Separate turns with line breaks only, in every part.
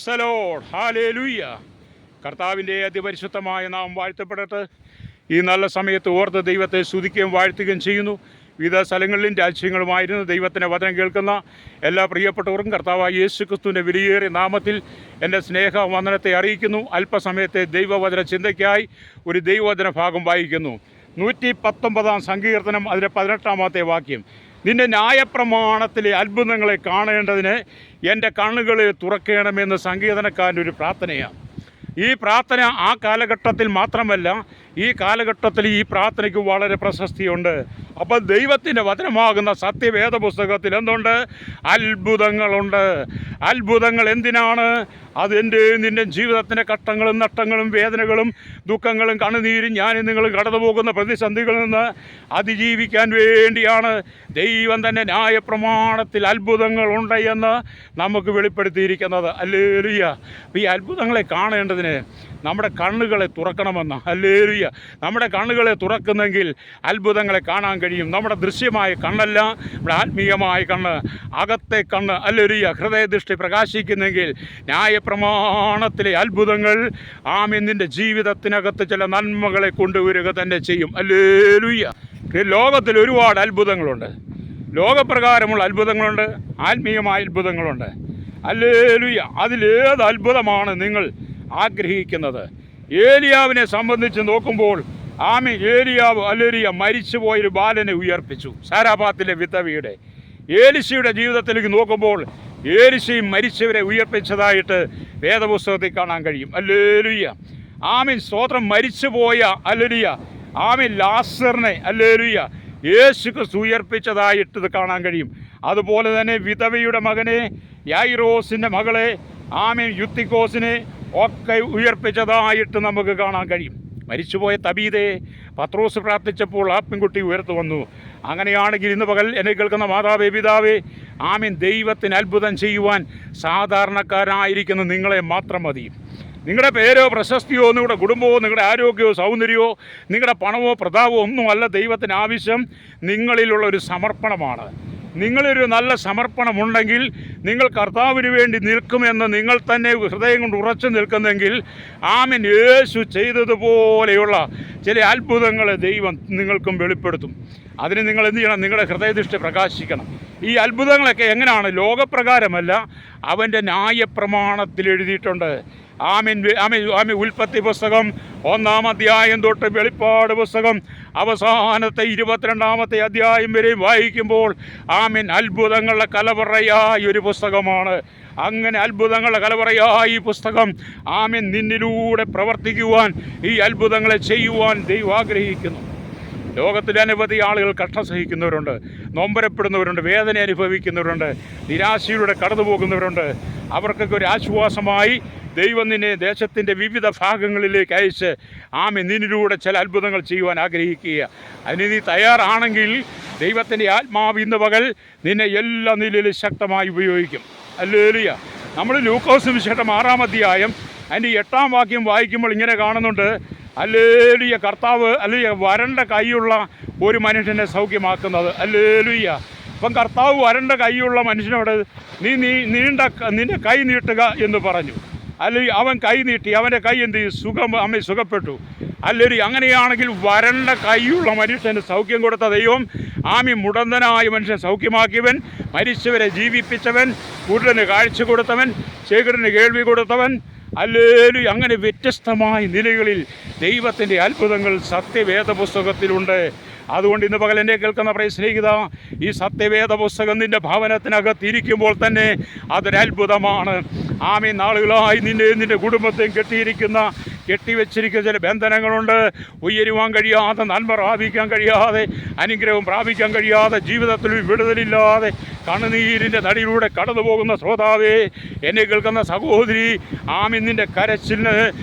Praise the Lord, hallelujah. കർത്താവിൻ്റെ അതിപരിശുദ്ധമായ നാമം വാഴ്ത്തപ്പെടട്ടെ. ഈ നല്ല സമയത്ത് ഓർത്ത് ദൈവത്തെ സ്തുതിക്കുകയും വാഴ്ത്തുകയും ചെയ്യുന്നു. വിവിധ സ്ഥലങ്ങളിലും രാജ്യങ്ങളുമായിരുന്നു ദൈവത്തിൻ്റെ വചനം കേൾക്കുന്ന എല്ലാ പ്രിയപ്പെട്ടവർക്കും കർത്താവായ യേശുക്രിസ്തുവിൻ്റെ വിലയേറിയ നാമത്തിൽ എൻ്റെ സ്നേഹവന്ദനത്തെ അറിയിക്കുന്നു. അല്പസമയത്തെ ദൈവവചന ചിന്തയ്ക്കായി ഒരു ദൈവവചന ഭാഗം വായിക്കുന്നു. 119 സങ്കീർത്തനം അതിൻ്റെ 18 വാക്യം. നിൻ്റെ ന്യായപ്രമാണത്തിലെ അത്ഭുതങ്ങളെ കാണേണ്ടതിന് എൻ്റെ കണ്ണുകളെ തുറക്കണമെന്ന് സങ്കീർത്തനക്കാരൻ്റെ ഒരു പ്രാർത്ഥനയാണ്. ഈ പ്രാർത്ഥന ആ കാലഘട്ടത്തിൽ മാത്രമല്ല, ഈ കാലഘട്ടത്തിൽ ഈ പ്രാർത്ഥനയ്ക്ക് വളരെ പ്രശസ്തിയുണ്ട്. അപ്പോൾ ദൈവത്തിൻ്റെ വചനമാകുന്ന സത്യവേദ പുസ്തകത്തിൽ എന്തുണ്ട്? അത്ഭുതങ്ങളുണ്ട്. അത്ഭുതങ്ങൾ എന്തിനാണ്? നിൻ്റെ ജീവിതത്തിൻ്റെ കഷ്ടങ്ങളും നഷ്ടങ്ങളും വേദനകളും ദുഃഖങ്ങളും കണ്ണുനീരും ഞാനും നിങ്ങളും കടന്നു പോകുന്ന പ്രതിസന്ധികളിൽ നിന്ന് അതിജീവിക്കാൻ വേണ്ടിയാണ് ദൈവം തന്നെ ന്യായപ്രമാണത്തിൽ അത്ഭുതങ്ങളുണ്ട് എന്ന് നമുക്ക് വെളിപ്പെടുത്തിയിരിക്കുന്നത്. ഹല്ലേലൂയ. അപ്പോൾ ഈ അത്ഭുതങ്ങളെ കാണേണ്ടതിന് നമ്മുടെ കണ്ണുകളെ തുറക്കണമെന്ന്. ഹല്ലേലൂയ. നമ്മുടെ കണ്ണുകളെ തുറക്കുന്നെങ്കിൽ അത്ഭുതങ്ങളെ കാണാൻ കഴിയും. നമ്മുടെ ദൃശ്യമായ കണ്ണല്ല, നമ്മുടെ ആത്മീയമായ കണ്ണ്, അകത്തെ കണ്ണ്. ഹല്ലേലൂയ. ഹൃദയദൃഷ്ടി പ്രകാശിക്കുന്നെങ്കിൽ ന്യായപ്രമാണത്തിലെ അത്ഭുതങ്ങൾ നിൻ്റെ ജീവിതത്തിനകത്ത് ചില നന്മകളെ കൊണ്ടുവരിക തന്നെ ചെയ്യും. ഹല്ലേലൂയ. ലോകത്തിൽ ഒരുപാട് അത്ഭുതങ്ങളുണ്ട്. ലോകപ്രകാരമുള്ള അത്ഭുതങ്ങളുണ്ട്, ആത്മീയമായ അത്ഭുതങ്ങളുണ്ട്. ഹല്ലേലൂയ. അതിലേത് അത്ഭുതമാണ് നിങ്ങൾ ആഗ്രഹിക്കുന്നത്? ഏലിയാവിനെ സംബന്ധിച്ച് നോക്കുമ്പോൾ ഏലിയാവ് ഹല്ലേലൂയ മരിച്ചുപോയൊരു ബാലനെ ഉയർപ്പിച്ചു, സാരാപാത്തിലെ വിധവയുടെ. ഏലിശയുടെ ജീവിതത്തിലേക്ക് നോക്കുമ്പോൾ ഏലിശയും മരിച്ചവരെ ഉയർപ്പിച്ചതായിട്ട് വേദപുസ്തകത്തിൽ കാണാൻ കഴിയും. ഹല്ലേലൂയ. സ്തോത്രം. മരിച്ചുപോയ ഹല്ലേലൂയ ലാസറിനെ ഹല്ലേലൂയ യേശു ക്രിസ്തു ഉയർപ്പിച്ചതായിട്ട് കാണാൻ കഴിയും. അതുപോലെ തന്നെ വിധവയുടെ മകനെ, യായിറോസിൻ്റെ മകളെ, യുത്തിക്കോസിനെ ഒക്കെ ഉയർപ്പിച്ചതായിട്ട് നമുക്ക് കാണാൻ കഴിയും. മരിച്ചുപോയ തബീതയെ പത്രോസ് പ്രാർത്ഥിച്ചപ്പോൾ ആ പെൺകുട്ടി ഉയർത്തു വന്നു. അങ്ങനെയാണെങ്കിൽ ഇന്ന് പകൽ എന്നെ കേൾക്കുന്ന മാതാവേ, പിതാവേ, ദൈവത്തിന് അത്ഭുതം ചെയ്യുവാൻ സാധാരണക്കാരായിരിക്കുന്ന നിങ്ങളെ മാത്രം മതി. നിങ്ങളുടെ പേരോ പ്രശസ്തിയോ നിങ്ങളുടെ കുടുംബമോ നിങ്ങളുടെ ആരോഗ്യമോ സൗന്ദര്യമോ നിങ്ങളുടെ പണമോ പ്രതാപമോ ഒന്നുമല്ല ദൈവത്തിന് ആവശ്യം. നിങ്ങളിലുള്ള ഒരു സമർപ്പണമാണ്. നിങ്ങളൊരു നല്ല സമർപ്പണമുണ്ടെങ്കിൽ നിങ്ങൾ കർത്താവിന് വേണ്ടി നിൽക്കുമെന്ന് നിങ്ങൾ തന്നെ ഹൃദയം കൊണ്ട് ഉറച്ചു നിൽക്കുന്നെങ്കിൽ യേശു ചെയ്തതുപോലെയുള്ള ചില അത്ഭുതങ്ങളെ ദൈവം നിങ്ങൾക്കും വെളിപ്പെടുത്തും. അതിന് നിങ്ങൾ എന്ത് ചെയ്യണം? നിങ്ങളുടെ ഹൃദയദൃഷ്ടി പ്രകാശിക്കണം. ഈ അത്ഭുതങ്ങളൊക്കെ എങ്ങനെയാണ്? ലോകപ്രകാരമല്ല, അവൻ്റെ ന്യായപ്രമാണത്തിൽ എഴുതിയിട്ടുണ്ട്. ഉൽപ്പത്തി പുസ്തകം 1 അധ്യായം തൊട്ട് വെളിപ്പാട് പുസ്തകം അവസാനത്തെ 22 അധ്യായം വരെ വായിക്കുമ്പോൾ അത്ഭുതങ്ങളുടെ കലവറയായ ഒരു പുസ്തകമാണ്. അങ്ങനെ അത്ഭുതങ്ങളുടെ കലവറയായ ഈ പുസ്തകം നിന്നിലൂടെ പ്രവർത്തിക്കുവാൻ, ഈ അത്ഭുതങ്ങളെ ചെയ്യുവാൻ ദൈവം ആഗ്രഹിക്കുന്നു. ലോകത്തിൽ അനവധി ആളുകൾ കഷ്ടം സഹിക്കുന്നവരുണ്ട്, നൊമ്പരപ്പെടുന്നവരുണ്ട്, വേദന അനുഭവിക്കുന്നവരുണ്ട്, നിരാശയിലൂടെ കടന്നു പോകുന്നവരുണ്ട്. അവർക്കൊക്കെ ഒരു ആശ്വാസമായി ദൈവം നിന്നെ ദേശത്തിൻ്റെ വിവിധ ഭാഗങ്ങളിലേക്ക് അയച്ച് നിന്നിലൂടെ ചില അത്ഭുതങ്ങൾ ചെയ്യുവാൻ ആഗ്രഹിക്കുക. അതിന് നീ തയ്യാറാണെങ്കിൽ ദൈവത്തിൻ്റെ ആത്മാവ് ഇന്ന് പകൽ നിന്നെ എല്ലാ നിലയിലും ശക്തമായി ഉപയോഗിക്കും. ഹല്ലേലൂയ. നമ്മൾ ലൂക്കോസ് സുവിശേഷം 6 അധ്യായം അതിൻ്റെ 8 വാക്യം വായിക്കുമ്പോൾ ഇങ്ങനെ കാണുന്നുണ്ട്. ഹല്ലേലൂയ. കർത്താവ് വരണ്ട കൈയുള്ള ഒരു മനുഷ്യനെ സൗഖ്യമാക്കുന്നത്. ഹല്ലേലൂയ. അപ്പം കർത്താവ് വരണ്ട കൈയുള്ള മനുഷ്യനോട് നിന്റെ കൈ നീട്ടുക എന്ന് പറഞ്ഞു. അവൻ കൈ നീട്ടി. അവൻ്റെ കൈ എന്ത് ചെയ്യും? സുഖപ്പെട്ടു. അങ്ങനെയാണെങ്കിൽ വരണ്ട കൈയുള്ള മനുഷ്യന് സൗഖ്യം കൊടുത്ത ദൈവം മുടന്തനായ മനുഷ്യൻ സൗഖ്യമാക്കിയവൻ, മരിച്ചവരെ ജീവിപ്പിച്ചവൻ, കുരുടന് കാഴ്ച കൊടുത്തവൻ, ചേകടിന് കേൾവി കൊടുത്തവൻ. അങ്ങനെ വ്യത്യസ്തമായ നിലകളിൽ ദൈവത്തിൻ്റെ അത്ഭുതങ്ങൾ സത്യവേദ പുസ്തകത്തിലുണ്ട്. അതുകൊണ്ട് ഇന്ന് പകൽ എന്നെ കേൾക്കുന്ന പ്രിയ സ്നേഹിത, ഈ സത്യവേദ പുസ്തകം നിൻ്റെ ഭവനത്തിനകത്തിരിക്കുമ്പോൾ തന്നെ അതൊരത്ഭുതമാണ്. നാളുകളായി നിൻ്റെ കുടുംബത്തെയും കെട്ടിവെച്ചിരിക്കുന്ന ചില ബന്ധനങ്ങളുണ്ട്. ഉയരുവാൻ കഴിയാതെ, നന്മ പ്രാപിക്കാൻ കഴിയാതെ, അനുഗ്രഹം പ്രാപിക്കാൻ കഴിയാതെ, ജീവിതത്തിൽ വിടുതലില്ലാതെ കണ്ണുനീരിൻ്റെ നടിയിലൂടെ കടന്നു പോകുന്ന ശ്രോതാവേ, എന്നെ കേൾക്കുന്ന സഹോദരി, നിൻ്റെ കരച്ചിലിന്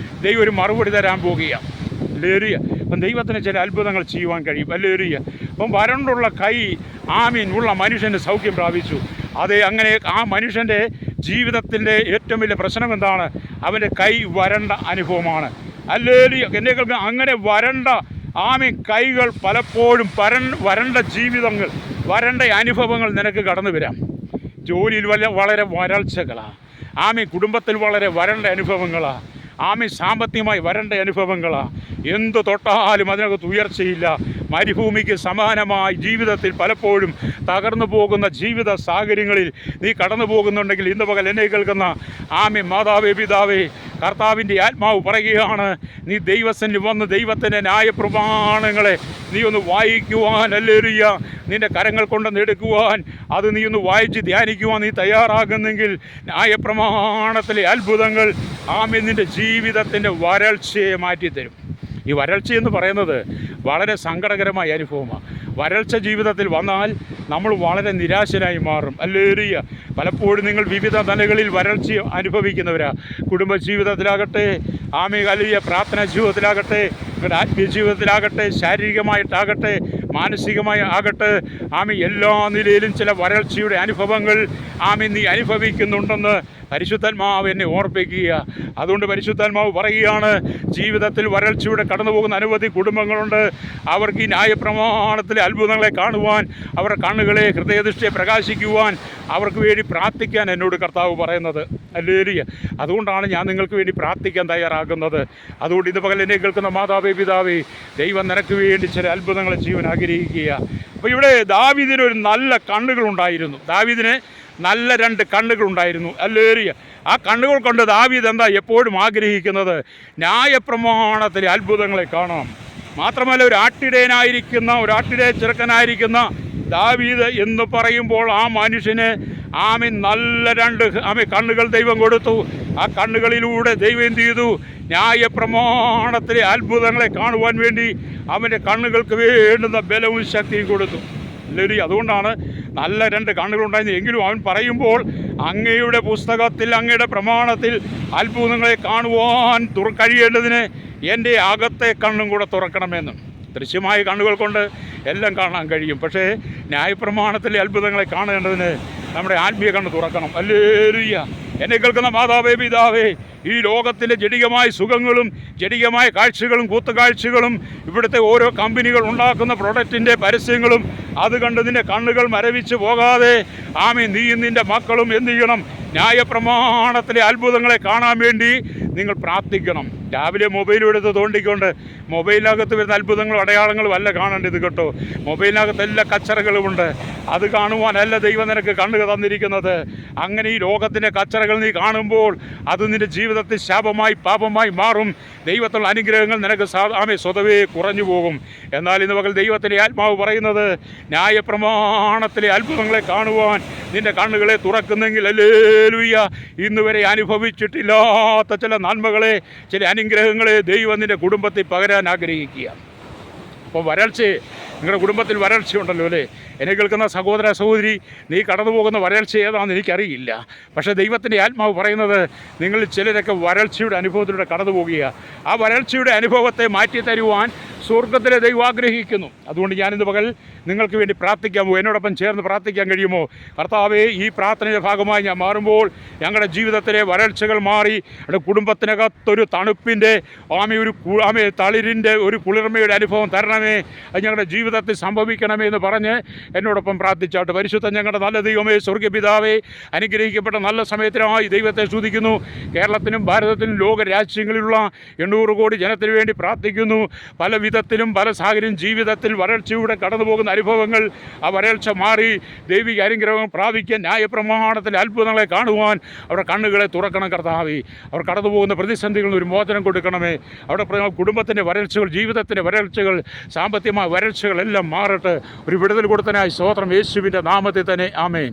ദൈവം ഒരു മറുപടി തരാൻ പോകുകയാണ്. ഹല്ലേലൂയ. അപ്പം ദൈവത്തിന് ചില അത്ഭുതങ്ങൾ ചെയ്യുവാൻ കഴിയും. ഹല്ലേലൂയ. അപ്പം വരണ്ടുള്ള കൈ ഉള്ള മനുഷ്യന് സൗഖ്യം പ്രാപിച്ചു. അങ്ങനെ ആ മനുഷ്യൻ്റെ ജീവിതത്തിൻ്റെ ഏറ്റവും വലിയ പ്രശ്നം എന്താണ്? അവൻ്റെ കൈ വരണ്ട അനുഭവമാണ്. ഹല്ലേലൂയ. എന്നെ കേൾക്കുക, അങ്ങനെ വരണ്ട കൈകൾ പലപ്പോഴും വരണ്ട ജീവിതങ്ങൾ, വരണ്ട അനുഭവങ്ങൾ നിനക്ക് കടന്നു വരാം. ജോലിയിൽ വളരെ വരൾച്ചകളാണ്, ആമീൻ കുടുംബത്തിൽ വളരെ വരണ്ട അനുഭവങ്ങളാണ്. ആമീൻ സാമ്പത്തികമായി വരണ്ട അനുഭവങ്ങളാണ്. എന്തു തൊട്ടാലും അതിനകത്ത് ഉയർച്ചയില്ല. മരുഭൂമിക്ക് സമാനമായി ജീവിതത്തിൽ പലപ്പോഴും തകർന്നു പോകുന്ന ജീവിത സാഹചര്യങ്ങളിൽ നീ കടന്നു പോകുന്നുണ്ടെങ്കിൽ ഇന്ന് പകൽ എന്നെ കേൾക്കുന്ന ആമീൻ മാതാവേ പിതാവേ, കർത്താവിൻ്റെ ആത്മാവ് പറയുകയാണ്, നീ ദൈവസന്നിധി വന്ന് ദൈവത്തിൻ്റെ ന്യായപ്രമാണങ്ങളെ നീ ഒന്ന് വായിക്കുവാൻ, ഹല്ലേലൂയ, നിൻ്റെ കരങ്ങൾ കൊണ്ടൊന്ന് എടുക്കുവാൻ, അത് നീ ഒന്ന് വായിച്ച് ധ്യാനിക്കുവാൻ നീ തയ്യാറാകുന്നെങ്കിൽ ന്യായപ്രമാണത്തിലെ അത്ഭുതങ്ങൾ ആമീൻ നിൻ്റെ ജീവിതത്തിൻ്റെ വരൾച്ചയെ മാറ്റിത്തരും. ഈ വരൾച്ചയെന്ന് പറയുന്നത് വളരെ സങ്കടകരമായ അനുഭവമാണ്. വരൾച്ച ജീവിതത്തിൽ വന്നാൽ നമ്മൾ വളരെ നിരാശരായി മാറും. ഹല്ലേലൂയ. പലപ്പോഴും നിങ്ങൾ വിവിധ നിലകളിൽ വരൾച്ച അനുഭവിക്കുന്നവരാ. കുടുംബജീവിതത്തിലാകട്ടെ, ആമീൻ ഹല്ലേലൂയ, പ്രാർത്ഥനാ ജീവിതത്തിലാകട്ടെ, നിങ്ങളുടെ ആത്മീയ ജീവിതത്തിലാകട്ടെ, ശാരീരികമായിട്ടാകട്ടെ, മാനസികമായി ആകട്ടെ, ആമീൻ എല്ലാ നിലയിലും ചില വരൾച്ചയുടെ അനുഭവങ്ങൾ ആമീൻ നീ അനുഭവിക്കുന്നുണ്ടെന്ന് പരിശുദ്ധാത്മാവ് എന്നെ ഓർപ്പിക്കുക. അതുകൊണ്ട് പരിശുദ്ധാത്മാവ് പറയുകയാണ്, ജീവിതത്തിൽ വരൾച്ചയുടെ കടന്നു പോകുന്ന അനവധി കുടുംബങ്ങളുണ്ട്. അവർക്ക് ഈ ന്യായപ്രമാണത്തിലെ അത്ഭുതങ്ങളെ കാണുവാൻ, അവരുടെ കണ്ണുകളെ ഹൃദയദൃഷ്ടിയെ പ്രകാശിക്കുവാൻ, അവർക്ക് വേണ്ടി പ്രാർത്ഥിക്കാൻ എന്നോട് കർത്താവ് പറയുന്നത്. ഹല്ലേലൂയ. അതുകൊണ്ടാണ് ഞാൻ നിങ്ങൾക്ക് വേണ്ടി പ്രാർത്ഥിക്കാൻ തയ്യാറാകുന്നത്. അതുകൊണ്ട് ഇന്ന് പകൽ എന്നെ കേൾക്കുന്ന മാതാവേ പിതാവേ, ദൈവം നിനക്ക് വേണ്ടി ചില അത്ഭുതങ്ങളെ ജീവൻ ആഗ്രഹിക്കുക. അപ്പോൾ ഇവിടെ ദാവീദിനൊരു നല്ല കണ്ണുകളുണ്ടായിരുന്നു. ദാവീദിന് നല്ല 2 കണ്ണുകളുണ്ടായിരുന്നു. ഹല്ലേലൂയ. ആ കണ്ണുകൾ കൊണ്ട് ദാവീദ് എന്താ എപ്പോഴും ആഗ്രഹിക്കുന്നത്? ന്യായപ്രമാണത്തിലെ അത്ഭുതങ്ങളെ കാണാം. മാത്രമല്ല, ഒരു ആട്ടിടയ ചെറുക്കനായിരിക്കുന്ന ദാവീദ് എന്ന് പറയുമ്പോൾ ആ മനുഷ്യന് ആമീൻ നല്ല 2 കണ്ണുകൾ ദൈവം കൊടുത്തു. ആ കണ്ണുകളിലൂടെ ദൈവം എന്ത് ചെയ്തു? ന്യായപ്രമാണത്തിലെ അത്ഭുതങ്ങളെ കാണുവാൻ വേണ്ടി അവൻ്റെ കണ്ണുകൾക്ക് വേണ്ടുന്ന ബലവും ശക്തിയും കൊടുത്തു. ഹല്ലേലൂയ. അതുകൊണ്ടാണ് നല്ല 2 കണ്ണുകളുണ്ടായിരുന്നു. എങ്കിലും അവൻ പറയുമ്പോൾ, അങ്ങയുടെ പുസ്തകത്തിൽ, അങ്ങയുടെ പ്രമാണത്തിൽ അത്ഭുതങ്ങളെ കാണുവാൻ കഴിയേണ്ടതിന് എൻ്റെ അകത്തെ കണ്ണും കൂടെ തുറക്കണമെന്നും. ദൃശ്യമായ കണ്ണുകൾ കൊണ്ട് എല്ലാം കാണാൻ കഴിയും. പക്ഷേ ന്യായപ്രമാണത്തിലെ അത്ഭുതങ്ങളെ കാണേണ്ടതിന് നമ്മുടെ ആത്മീയ കണ്ണ് തുറക്കണം. ഹല്ലേലൂയ. എന്നെ കേൾക്കുന്ന മാതാവേ പിതാവേ, ഈ ലോകത്തിൻ്റെ ജഡികമായ സുഖങ്ങളും ജഡികമായ കാഴ്ചകളും കൂത്തുകാഴ്ചകളും ഇവിടുത്തെ ഓരോ കമ്പനികൾ ഉണ്ടാക്കുന്ന പ്രൊഡക്റ്റിൻ്റെ പരസ്യങ്ങളും അത് കണ്ട് നിൻ്റെ കണ്ണുകൾ മരവിച്ച് പോകാതെ ആമീൻ നീയും നിൻ്റെ മക്കളും എന്ത് ചെയ്യണം? ന്യായപ്രമാണത്തിലെ അത്ഭുതങ്ങളെ കാണാൻ വേണ്ടി നിങ്ങൾ പ്രാർത്ഥിക്കണം. രാവിലെ മൊബൈലെടുത്ത് തോണ്ടിക്കൊണ്ട് മൊബൈലിനകത്ത് വരുന്ന അത്ഭുതങ്ങളും അടയാളങ്ങളും അല്ല കാണേണ്ടത് കേട്ടോ. മൊബൈലിനകത്ത് എല്ലാ കച്ചറകളുമുണ്ട്. അത് കാണുവാനല്ല ദൈവം നിനക്ക് കണ്ണുക തന്നിരിക്കുന്നത്. അങ്ങനെ ഈ ലോകത്തിൻ്റെ കച്ചറകൾ നീ കാണുമ്പോൾ അത് നിൻ്റെ ജീവിതത്തിൽ ശാപമായി പാപമായി മാറും. ദൈവത്തിലുള്ള അനുഗ്രഹങ്ങൾ നിനക്ക് സ്വതവേ കുറഞ്ഞു പോകും. എന്നാൽ ഇന്ന് പകൽ ദൈവത്തിൻ്റെ ആത്മാവ് പറയുന്നത്, ന്യായപ്രമാണത്തിലെ അത്ഭുതങ്ങളെ കാണുവാൻ നിൻ്റെ കണ്ണുകളെ തുറക്കുന്നെങ്കിൽ ഹല്ലേലൂയ, ഇന്നുവരെ അനുഭവിച്ചിട്ടില്ലാത്ത ചില നന്മകളെ, ചില അനുഗ്രഹങ്ങളെ ദൈവം നിൻ്റെ കുടുംബത്തിൽ പകരാൻ ആഗ്രഹിക്കുക. അപ്പോൾ നിങ്ങളുടെ കുടുംബത്തിൽ വരൾച്ചയുണ്ടല്ലോ അല്ലേ? എന്നെ കേൾക്കുന്ന സഹോദര സഹോദരി, നീ കടന്നു പോകുന്ന വരൾച്ച ഏതാണെന്ന് എനിക്കറിയില്ല. പക്ഷേ ദൈവത്തിൻ്റെ ആത്മാവ് പറയുന്നത്, നിങ്ങളിൽ ചിലരൊക്കെ വരൾച്ചയുടെ അനുഭവത്തിലൂടെ കടന്നു പോകുക. ആ വരൾച്ചയുടെ അനുഭവത്തെ മാറ്റി തരുവാൻ സ്വർഗത്തിലെ ദൈവം ആഗ്രഹിക്കുന്നു. അതുകൊണ്ട് ഞാനിന്ന് പകൽ നിങ്ങൾക്ക് വേണ്ടി പ്രാർത്ഥിക്കാമോ? എന്നോടൊപ്പം ചേർന്ന് പ്രാർത്ഥിക്കാൻ കഴിയുമോ? കർത്താവേ, ഈ പ്രാർത്ഥനയുടെ ഭാഗമായി ഞാൻ മാറുമ്പോൾ ഞങ്ങളുടെ ജീവിതത്തിലെ വരൾച്ചകൾ മാറി ഞങ്ങളുടെ കുടുംബത്തിനകത്തൊരു തണുപ്പിൻ്റെ തളിരിൻ്റെ ഒരു കുളിർമയുടെ അനുഭവം തരണമേ. അത് ഞങ്ങളുടെ ജീവിതത്തിൽ സംഭവിക്കണമേ എന്ന് പറഞ്ഞ് എന്നോടൊപ്പം പ്രാർത്ഥിച്ചാട്ട്. പരിശുദ്ധ ഞങ്ങളുടെ നല്ല ദൈവമേ, സ്വർഗ്ഗപിതാവേ, അനുഗ്രഹിക്കപ്പെട്ട നല്ല സമയത്തിനായി ദൈവത്തെ സ്തുതിക്കുന്നു. കേരളത്തിനും ഭാരതത്തിനും ലോകരാജ്യങ്ങളിലുള്ള 800 കോടി ജനത്തിന് വേണ്ടി പ്രാർത്ഥിക്കുന്നു. പല വിധത്തിലും പല സാഹചര്യം ജീവിതത്തിൽ വരൾച്ചയുടെ കടന്നു പോകുന്ന അനുഭവങ്ങൾ, ആ വരൾച്ച മാറി ദൈവിക അനുഗ്രഹം പ്രാപിക്കാൻ, ന്യായപ്രമാണത്തിലെ അത്ഭുതങ്ങളെ കാണുവാൻ അവരുടെ കണ്ണുകളെ തുറക്കണം കർത്താവേ. അവർ കടന്നു പോകുന്ന പ്രതിസന്ധികളിൽ ഒരു മോചനം കൊടുക്കണമേ. അവിടെ കുടുംബത്തിൻ്റെ വരൾച്ചകൾ, ജീവിതത്തിൻ്റെ വരൾച്ചകൾ, സാമ്പത്തികമായ വരൾച്ചകളെല്ലാം മാറട്ടെ. ഒരു വിടുതൽ കൊടുത്തനായി സ്തോത്രം. യേശുവിൻ്റെ നാമത്തിൽ തന്നെ ആമേൻ.